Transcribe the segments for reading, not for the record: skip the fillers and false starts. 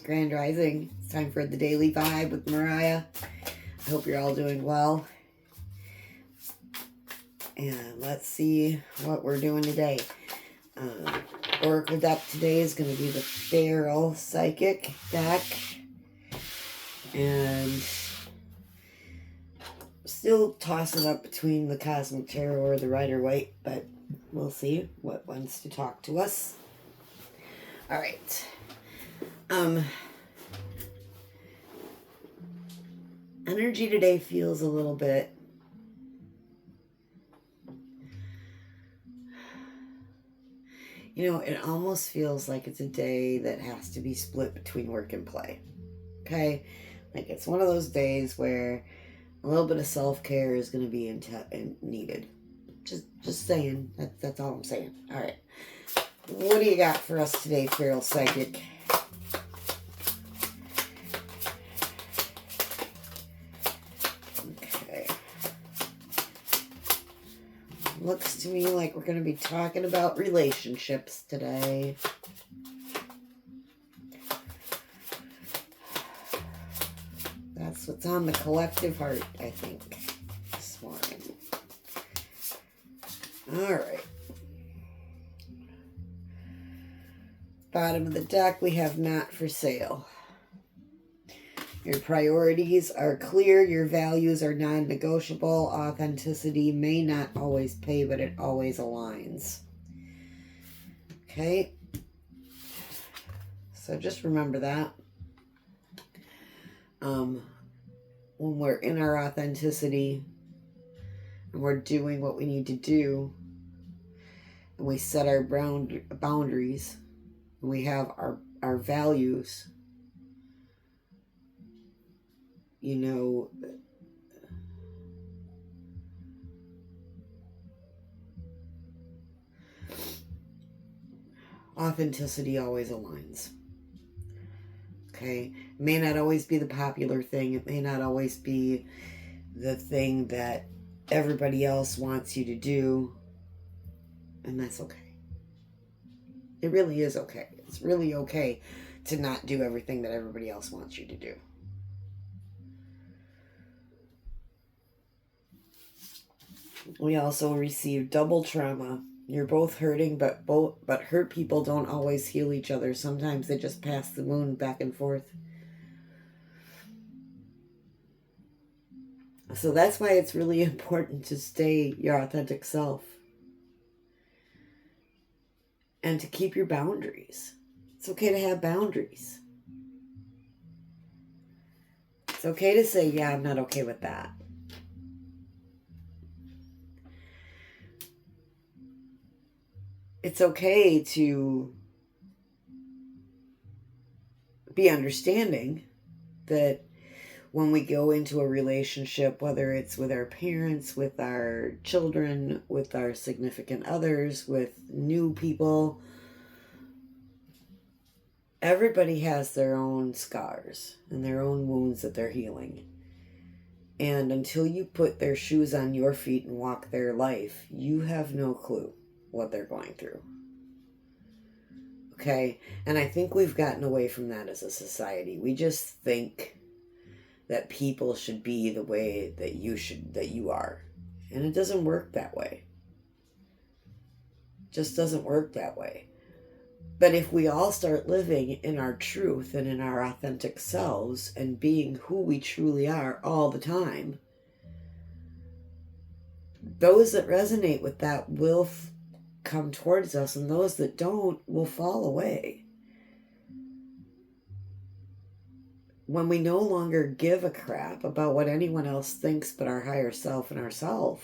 Grand Rising. It's time for the Daily Vibe with Moriah. I hope you're all doing well. And let's see what we're doing today. Oracle deck today is going to be the Barrel Psychic deck. And still tossing up between the Cosmic Tarot or the Rider-Waite, but we'll see what wants to talk to us. All right. Energy today feels a little bit it almost feels like it's a day that has to be split between work and play. Okay? Like it's one of those days where a little bit of self-care is going to be needed. Just saying. That's all I'm saying. All right. What do you got for us today, Feral Psychic? Okay. Looks to me like we're going to be talking about relationships today. That's what's on the collective heart, I think, this morning. All right. Bottom of the deck, we have not for sale. Your priorities are clear. Your values are non-negotiable. Authenticity may not always pay, but it always aligns. Okay? So just remember that. When we're in our authenticity and we're doing what we need to do, and we set our boundaries, and we have our values, authenticity always aligns. Okay? It may not always be the popular thing. It may not always be the thing that everybody else wants you to do. And that's okay. It really is okay. It's really okay to not do everything that everybody else wants you to do. We also receive double trauma. You're both hurting, but hurt people don't always heal each other. Sometimes they just pass the wound back and forth. So that's why it's really important to stay your authentic self. And to keep your boundaries. It's okay to have boundaries. It's okay to say, yeah, I'm not okay with that. It's okay to be understanding that when we go into a relationship, whether it's with our parents, with our children, with our significant others, with new people, everybody has their own scars and their own wounds that they're healing. And until you put their shoes on your feet and walk their life, you have no clue what they're going through. Okay? And I think we've gotten away from that as a society. We just think that people should be the way that you are. And it doesn't work that way. It just doesn't work that way. But if we all start living in our truth and in our authentic selves and being who we truly are all the time, those that resonate with that will come towards us, and those that don't will fall away. When we no longer give a crap about what anyone else thinks but our higher self and ourselves,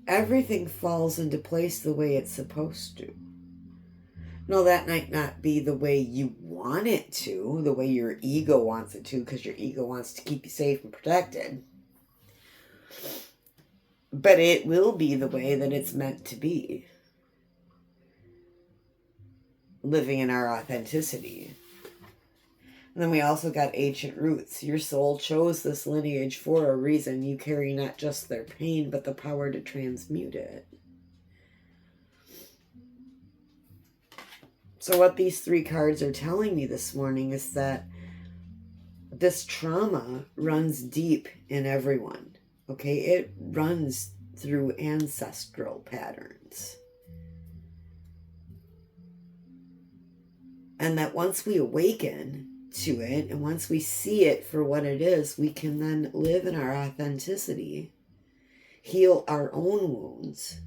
everything falls into place the way it's supposed to. No, that might not be the way you want it to, the way your ego wants it to, because your ego wants to keep you safe and protected. But it will be the way that it's meant to be. Living in our authenticity. And then we also got ancient roots. Your soul chose this lineage for a reason. You carry not just their pain, but the power to transmute it. So what these 3 cards are telling me this morning is that this trauma runs deep in everyone. Okay, it runs through ancestral patterns. And that once we awaken to it, and once we see it for what it is, we can then live in our authenticity, heal our own wounds,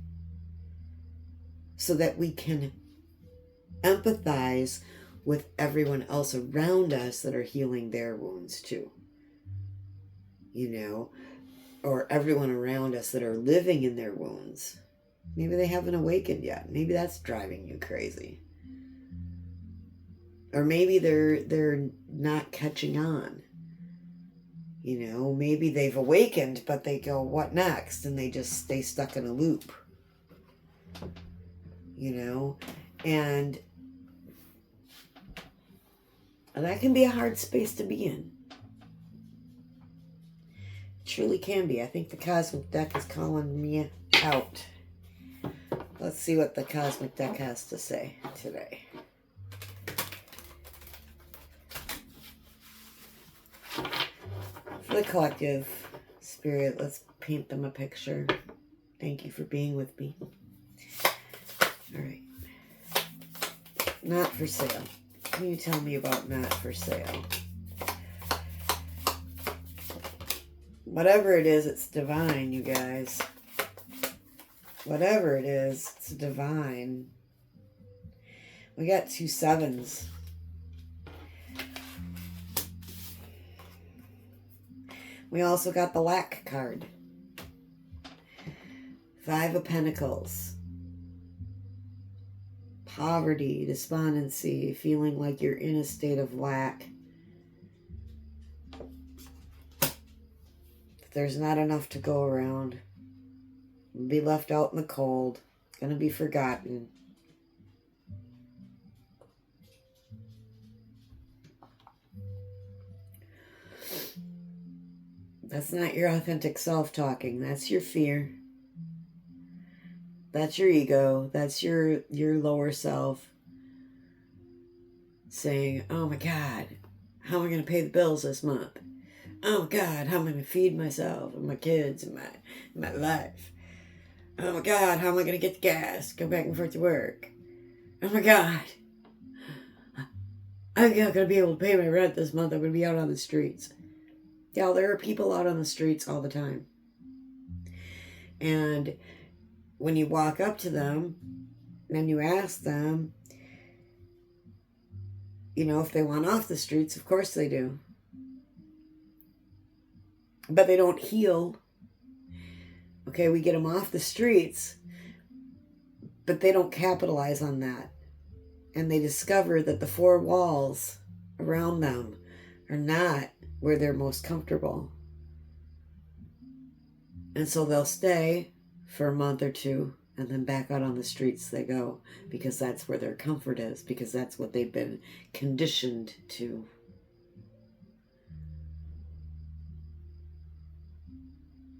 so that we can empathize with everyone else around us that are healing their wounds too. You know, or everyone around us that are living in their wounds. Maybe they haven't awakened yet. Maybe that's driving you crazy. Or maybe they're not catching on. You know, maybe they've awakened, but they go, what next? And they just stay stuck in a loop. You know, and that can be a hard space to be in. It truly can be. I think the cosmic deck is calling me out. Let's see what the cosmic deck has to say today. For the collective spirit, let's paint them a picture. Thank you for being with me. All right. Not for sale. Can you tell me about not for sale? Whatever it is, it's divine, you guys. Whatever it is, it's divine. We got 2 7s. We also got the lack card. 5 of Pentacles. Poverty, despondency, feeling like you're in a state of lack. There's not enough to go around. Be left out in the cold. Gonna be forgotten. That's not your authentic self talking. That's your fear. That's your ego. That's your lower self saying, oh my God, how am I going to pay the bills this month? Oh my God, how am I going to feed myself and my kids and my life? Oh my God, how am I going to get the gas, go back and forth to work? Oh my God, I'm not going to be able to pay my rent this month. I'm going to be out on the streets. Yeah, there are people out on the streets all the time. And when you walk up to them and you ask them, you know, if they want off the streets, of course they do. But they don't heal. Okay, we get them off the streets, but they don't capitalize on that. And they discover that the 4 walls around them are not where they're most comfortable. And so they'll stay for a month or 2, and then back out on the streets they go, because that's where their comfort is, because that's what they've been conditioned to.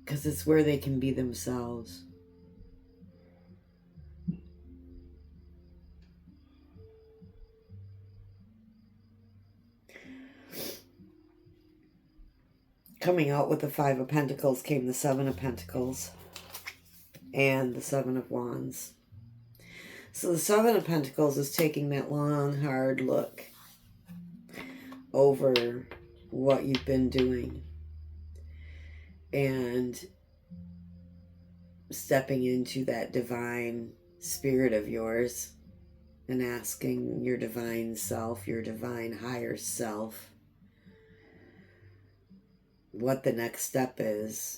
Because it's where they can be themselves. Coming out with the 5 of Pentacles came the 7 of Pentacles and the 7 of Wands. So the 7 of Pentacles is taking that long, hard look over what you've been doing and stepping into that divine spirit of yours and asking your divine self, your divine higher self, what the next step is.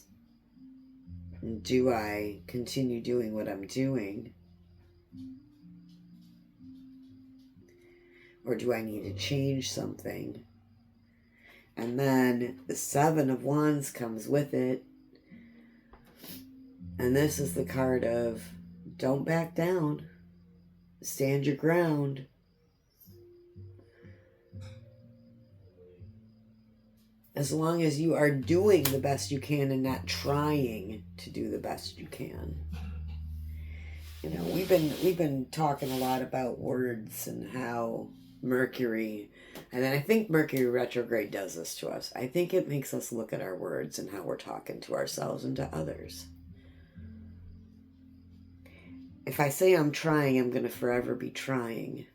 Do I continue doing what I'm doing? Or do I need to change something? And then the 7 of Wands comes with it. And this is the card of don't back down. Stand your ground. As long as you are doing the best you can and not trying to do the best you can. You know, we've been talking a lot about words and how Mercury, and then I think Mercury retrograde does this to us. I think it makes us look at our words and how we're talking to ourselves and to others. If I say I'm trying, I'm going to forever be trying.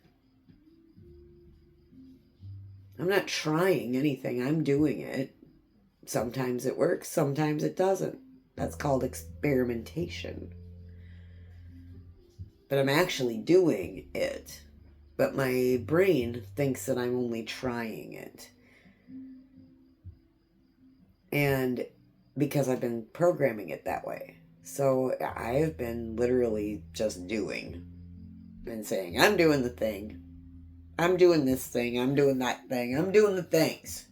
I'm not trying anything. I'm doing it. Sometimes it works, sometimes it doesn't. That's called experimentation. But I'm actually doing it. But my brain thinks that I'm only trying it. And because I've been programming it that way. So I've been literally just doing and saying, I'm doing the thing. I'm doing this thing. I'm doing that thing. I'm doing the things.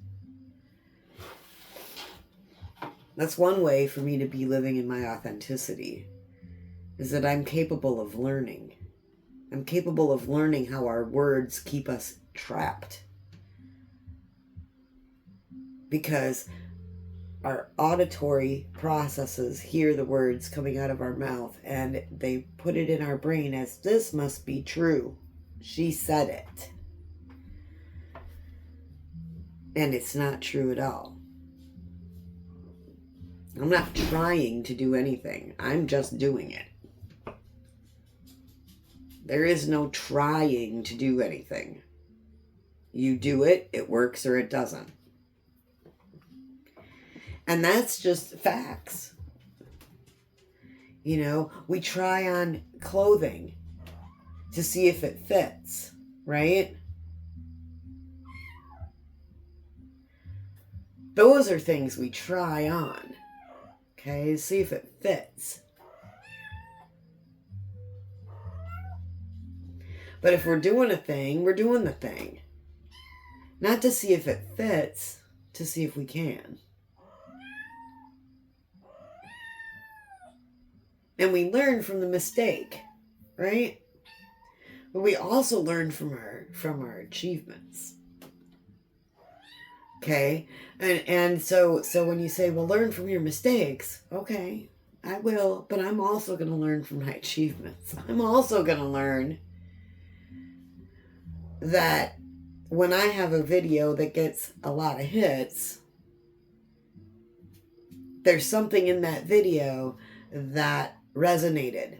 That's one way for me to be living in my authenticity, is that I'm capable of learning. I'm capable of learning how our words keep us trapped. Because our auditory processes hear the words coming out of our mouth and they put it in our brain as, this must be true. She said it. And it's not true at all. I'm not trying to do anything. I'm just doing it. There is no trying to do anything. You do it, it works or it doesn't. And that's just facts. You know, we try on clothing to see if it fits, right? Those are things we try on, okay, see if it fits. But if we're doing a thing, we're doing the thing. Not to see if it fits, to see if we can. And we learn from the mistake, right? But we also learn from our achievements. Okay? And so when you say, well, learn from your mistakes, okay, I will, but I'm also going to learn from my achievements. I'm also going to learn that when I have a video that gets a lot of hits, there's something in that video that resonated.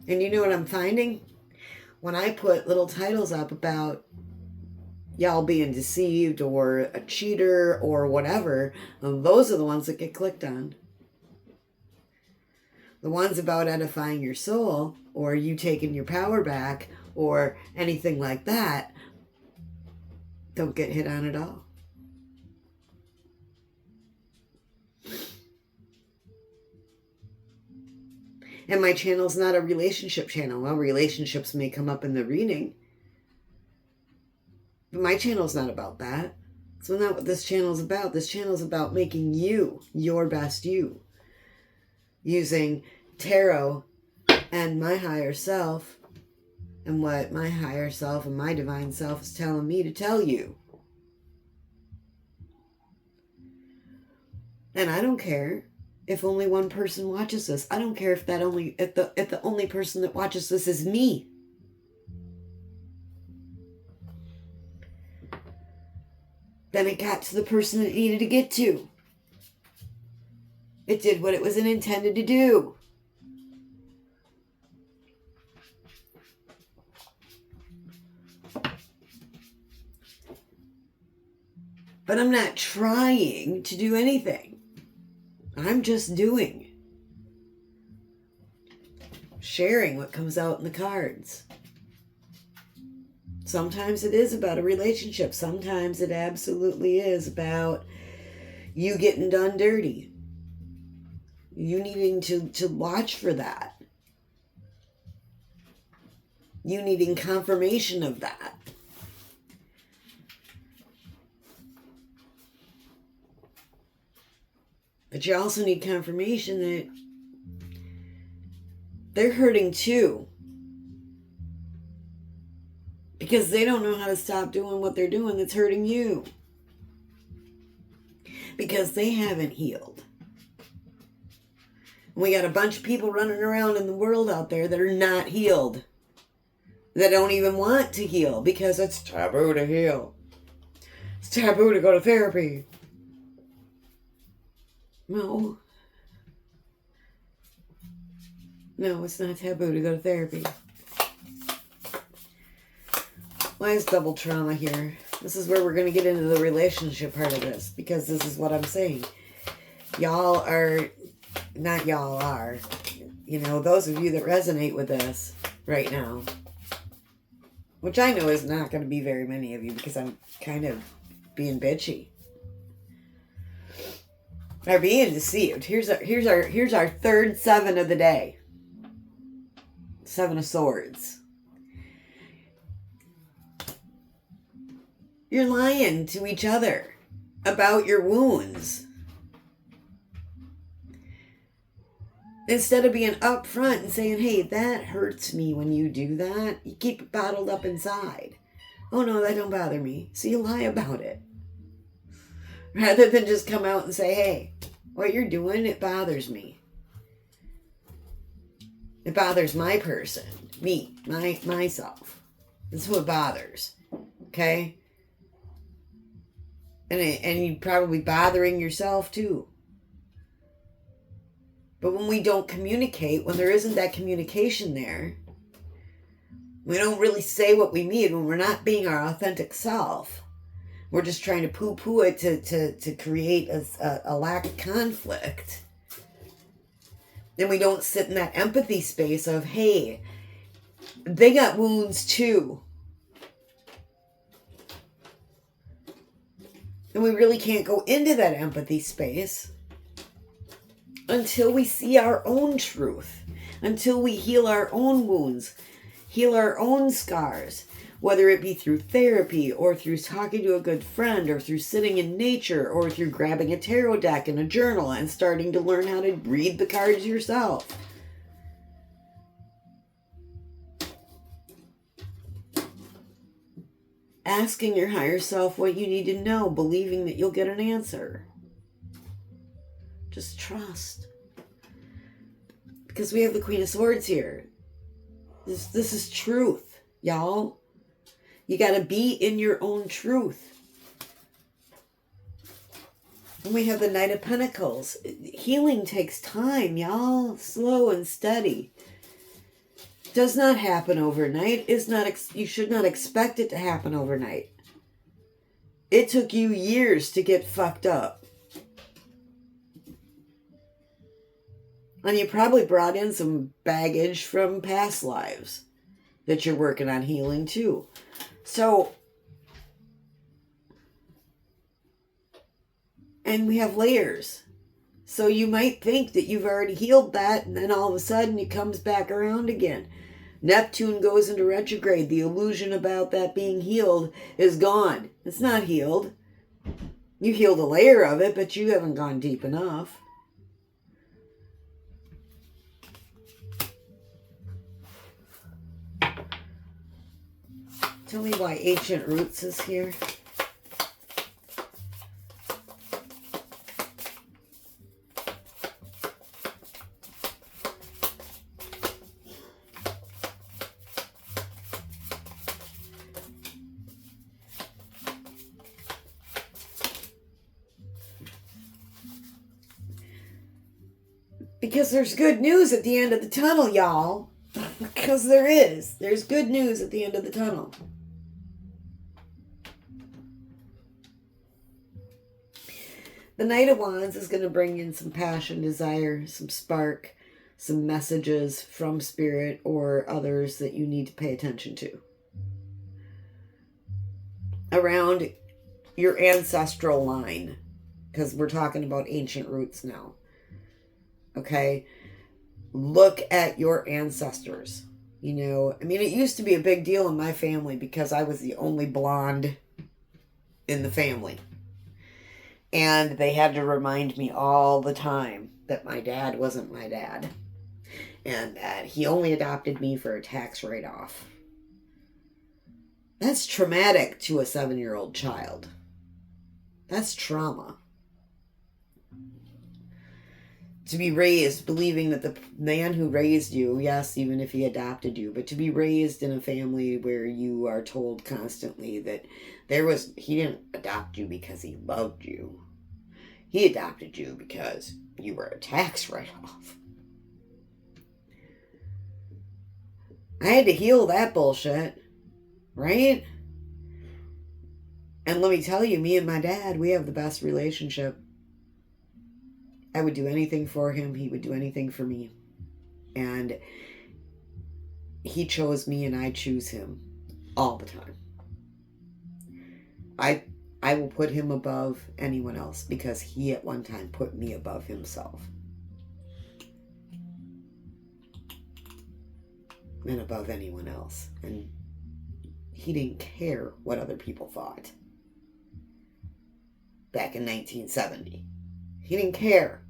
And you know what I'm finding? When I put little titles up about y'all being deceived or a cheater or whatever, those are the ones that get clicked on. The ones about edifying your soul or you taking your power back or anything like that don't get hit on at all. And my channel's not a relationship channel. Well, relationships may come up in the reading. But my channel's not about that. It's not what this channel's about. This channel's about making you your best you. Using tarot and my higher self and what my higher self and my divine self is telling me to tell you. And I don't care if only one person watches this. I don't care if the only person that watches this is me. Then it got to the person it needed to get to. It did what it was intended to do. But I'm not trying to do anything. I'm just doing. Sharing what comes out in the cards. Sometimes it is about a relationship. Sometimes it absolutely is about you getting done dirty. You needing to watch for that. You needing confirmation of that. But you also need confirmation that they're hurting too. Because they don't know how to stop doing what they're doing that's hurting you. Because they haven't healed. And we got a bunch of people running around in the world out there that are not healed. That don't even want to heal because it's taboo to heal. It's taboo to go to therapy. No. No, it's not taboo to go to therapy. Why is double trauma here? This is where we're going to get into the relationship part of this, because this is what I'm saying. Y'all are, not y'all are, those of you that resonate with this right now, which I know is not going to be very many of you because I'm kind of being bitchy. Are being deceived. Here's our third 7 of the day. 7 of Swords. You're lying to each other about your wounds. Instead of being upfront and saying, hey, that hurts me when you do that, you keep it bottled up inside. Oh no, that don't bother me. So you lie about it. Rather than just come out and say, hey, what you're doing, it bothers me. It bothers my person, me, myself. This is what bothers. Okay? And you're probably bothering yourself too. But when we don't communicate, when there isn't that communication there, we don't really say what we mean, when we're not being our authentic self, we're just trying to poo-poo it to create a lack of conflict. Then we don't sit in that empathy space of, hey, they got wounds too. And we really can't go into that empathy space until we see our own truth, until we heal our own wounds, heal our own scars, whether it be through therapy or through talking to a good friend or through sitting in nature or through grabbing a tarot deck and a journal and starting to learn how to read the cards yourself. Asking your higher self what you need to know, believing that you'll get an answer. Just trust. Because we have the Queen of Swords here. This is truth, y'all. You got to be in your own truth. And we have the Knight of Pentacles. Healing takes time, y'all. Slow and steady. Does not happen overnight. You should not expect it to happen overnight. It took you years to get fucked up. And you probably brought in some baggage from past lives that you're working on healing too. So, and we have layers. So you might think that you've already healed that, and then all of a sudden it comes back around again. Neptune goes into retrograde. The illusion about that being healed is gone. It's not healed. You healed a layer of it, but you haven't gone deep enough. Tell me why Ancient Roots is here. Because there's good news at the end of the tunnel, y'all. Because there is. There's good news at the end of the tunnel. The Knight of Wands is going to bring in some passion, desire, some spark, some messages from Spirit or others that you need to pay attention to. Around your ancestral line. Because we're talking about ancient roots now. Okay? Look at your ancestors. You know, I mean, it used to be a big deal in my family because I was the only blonde in the family. And they had to remind me all the time that my dad wasn't my dad. And that he only adopted me for a tax write-off. That's traumatic to a 7-year-old child. That's trauma. To be raised believing that the man who raised you, yes, even if he adopted you, but to be raised in a family where you are told constantly that he didn't adopt you because he loved you. He adopted you because you were a tax write-off. I had to heal that bullshit, right? And let me tell you, me and my dad, we have the best relationship. I would do anything for him. He would do anything for me. And he chose me and I choose him all the time. I will put him above anyone else because he at one time put me above himself. And above anyone else. And he didn't care what other people thought. Back in 1970. He didn't care.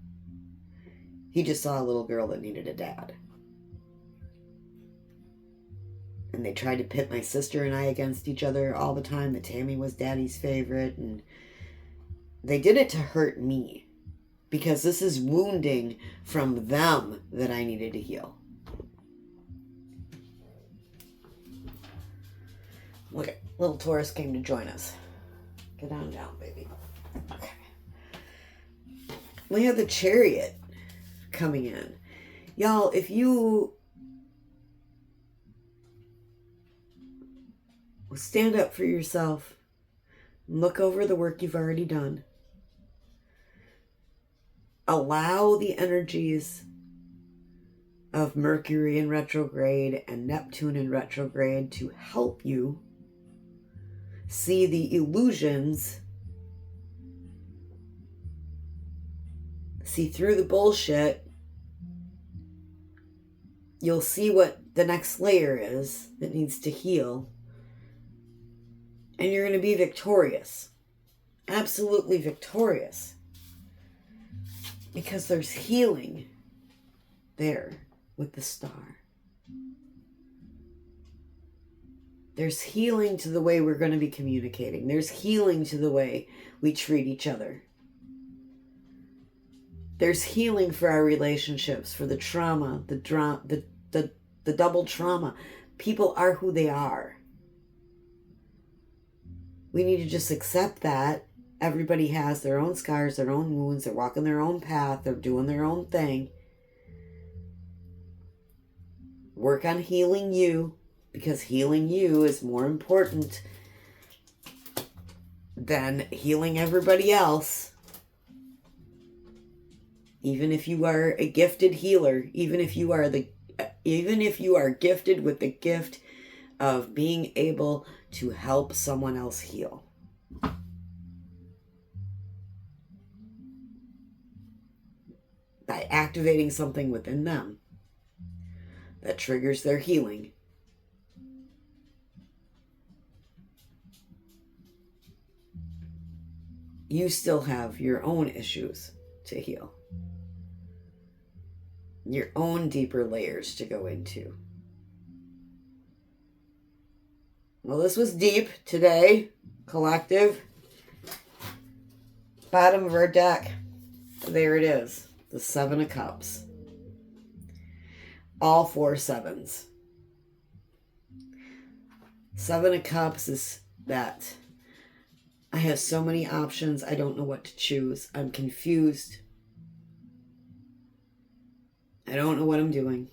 He just saw a little girl that needed a dad. And they tried to pit my sister and I against each other all the time. That Tammy was daddy's favorite. And they did it to hurt me. Because this is wounding from them that I needed to heal. Look, little Taurus came to join us. Get on down, baby. Okay. We have the Chariot coming in. Y'all, if you stand up for yourself, look over the work you've already done, allow the energies of Mercury in retrograde and Neptune in retrograde to help you see the illusions, see through the bullshit. You'll see what the next layer is that needs to heal. And you're going to be victorious. Absolutely victorious. Because there's healing there with the star. There's healing to the way we're going to be communicating. There's healing to the way we treat each other. There's healing for our relationships, for the trauma, the double trauma. People are who they are. We need to just accept that. Everybody has their own scars, their own wounds. They're walking their own path. They're doing their own thing. Work on healing you, because healing you is more important than healing everybody else. Even if you are a gifted healer, even if you are gifted with the gift of being able to help someone else heal. By activating something within them that triggers their healing. You still have your own issues to heal. Your own deeper layers to go into. Well, this was deep today, collective. Bottom of our deck. There it is. The 7 of Cups. All 4 sevens. 7 of Cups is that I have so many options. I don't know what to choose. I'm confused. I don't know what I'm doing.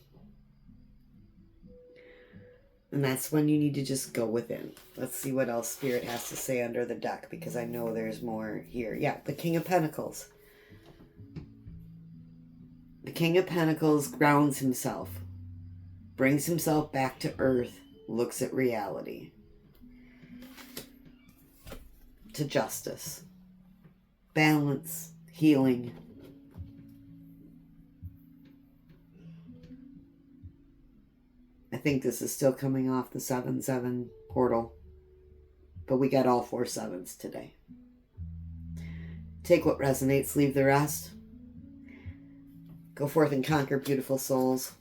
And that's when you need to just go within. Let's see what else Spirit has to say under the deck, because I know there's more here. Yeah, the King of Pentacles. The King of Pentacles grounds himself, brings himself back to earth, looks at reality, to justice, balance, healing. I think this is still coming off the 7-7 portal, but we got all 4 sevens today. Take what resonates, leave the rest. Go forth and conquer, beautiful souls.